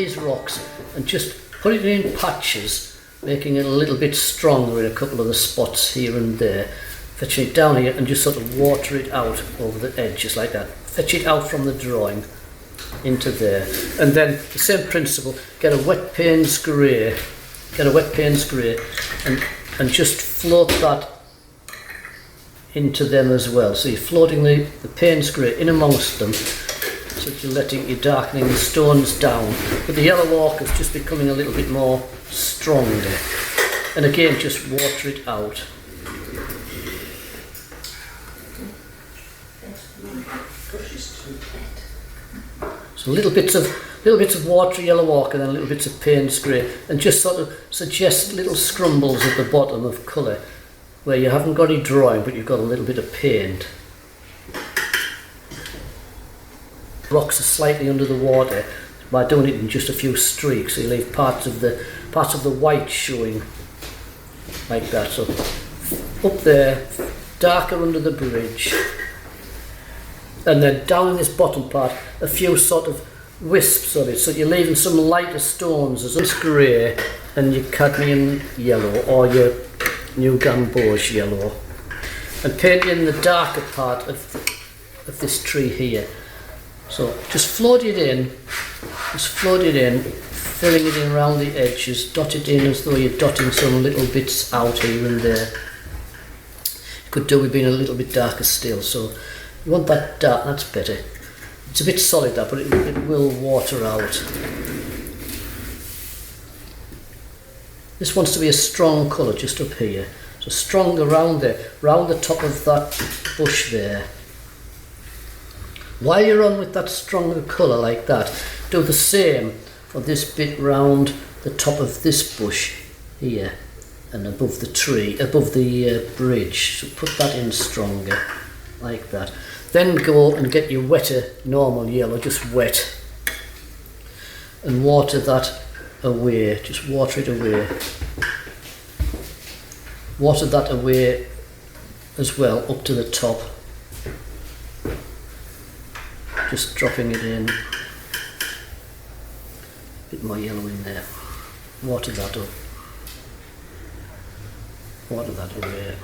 these rocks and just put it in patches, making it a little bit stronger in a couple of the spots here and there. Fetch it down here and just sort of water it out over the edges like that. Fetch it out from the drawing into there. And then the same principle, get a wet Payne's grey, and just float that into them as well. So you're floating the Payne's grey in amongst them, so that you're darkening the stones down. But the yellow ochre is just becoming a little bit more stronger. And again, just water it out. So little bits of watery yellow ochre and then little bits of Payne's grey, and just sort of suggest little scrumbles at the bottom of colour where you haven't got any drawing but you've got a little bit of paint. Rocks are slightly under the water by doing it in just a few streaks, so you leave parts of the white showing like that. So up there, darker under the bridge, and then down in this bottom part a few sort of wisps of it, so you're leaving some lighter stones as this grey and your cadmium yellow or your new gamboge yellow, and paint in the darker part of this tree here. So just float it in, filling it in around the edges, dot it in as though you're dotting some little bits out here and there. You could do with being a little bit darker still, so you want that dark, that's better. It's a bit solid that, but it will water out. This wants to be a strong colour just up here. So strong around there, round the top of that bush there. While you're on with that stronger colour like that, do the same for this bit round the top of this bush here and above the tree, above the bridge. So put that in stronger like that. Then go and get your wetter normal yellow, just wet, and water that away, just water it away. Water that away as well up to the top, just dropping it in, a bit more yellow in there, water that up, water that away.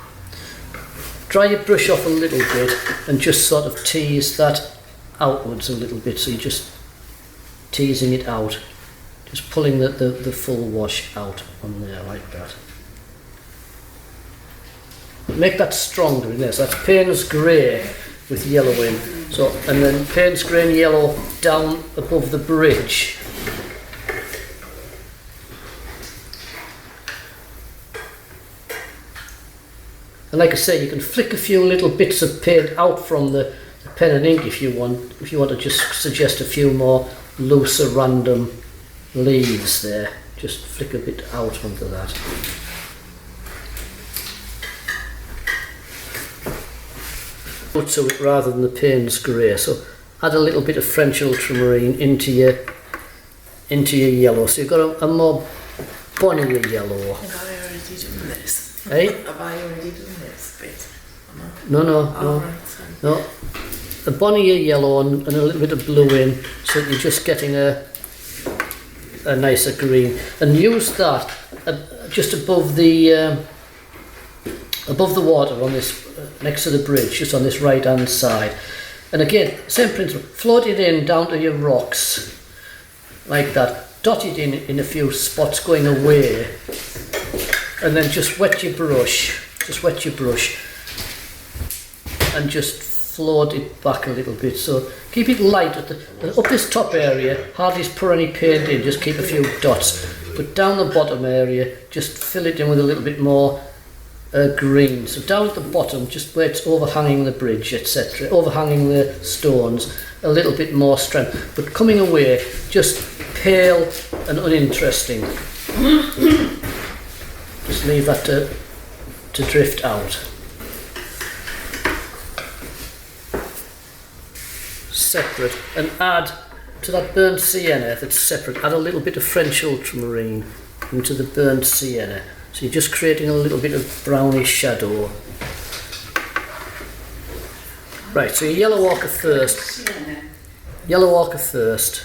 Dry your brush off a little bit and just sort of tease that outwards a little bit, so you're just teasing it out, just pulling the full wash out on there like that. Make that stronger in there, so that's Payne's grey with yellow in, so, and then Payne's grey and yellow down above the bridge. And like I say, you can flick a few little bits of paint out from the pen and ink if you want to just suggest a few more looser random leaves there. Just flick a bit out onto that. To it rather than the Payne's grey, so add a little bit of French ultramarine into your yellow, so you've got a more bonnier yellow. Have I already done this? Eh? Have I already done this bit? No. Right, No. A bonnier yellow and a little bit of blue in, so that you're just getting a nicer green. And use that just above the water on this, next to the bridge, just on this right hand side. And again, same principle, float it in down to your rocks, like that. Dot it in a few spots going away. And then just wet your brush, and just float it back a little bit. So keep it light up this top area, hardly pour any paint in, just keep a few dots. But down the bottom area, just fill it in with a little bit more green. So down at the bottom, just where it's overhanging the bridge, etc., overhanging the stones, a little bit more strength. But coming away, just pale and uninteresting. Just leave that to drift out. Separate, and add to that burnt sienna that's separate, add a little bit of French ultramarine into the burnt sienna. So you're just creating a little bit of brownish shadow. Right, so your yellow ochre first. Yellow ochre first.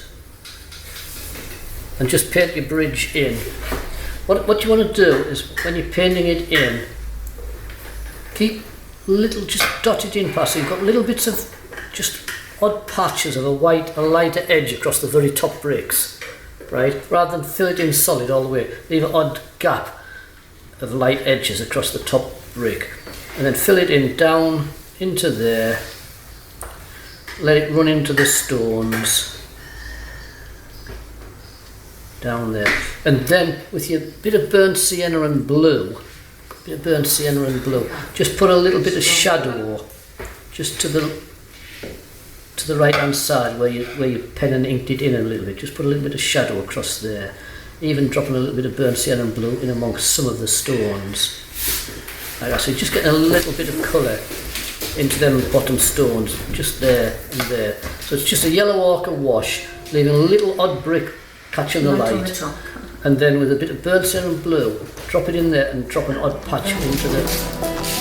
and just paint your bridge in. What you want to do is when you're painting it in, keep little, just dot it in past. So you've got little bits of just odd patches of a lighter edge across the very top bricks, right? Rather than fill it in solid all the way, leave an odd gap of light edges across the top brick, and then fill it in down into there. Let it run into the stones. Down there, and then with your bit of burnt sienna and blue, just put a little bit of shadow just to the right hand side where you pen and inked it in a little bit. Just put a little bit of shadow across there, even dropping a little bit of burnt sienna and blue in amongst some of the stones. Like that, so you're just getting a little bit of colour into them bottom stones, just there and there. So it's just a yellow ochre wash, leaving a little odd brick catching the light, and then with a bit of burnt sienna and blue, drop it in there and drop an odd patch into the,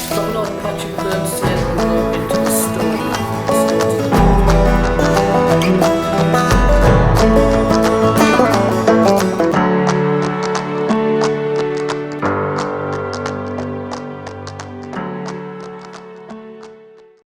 drop an odd patch of burnt sienna and blue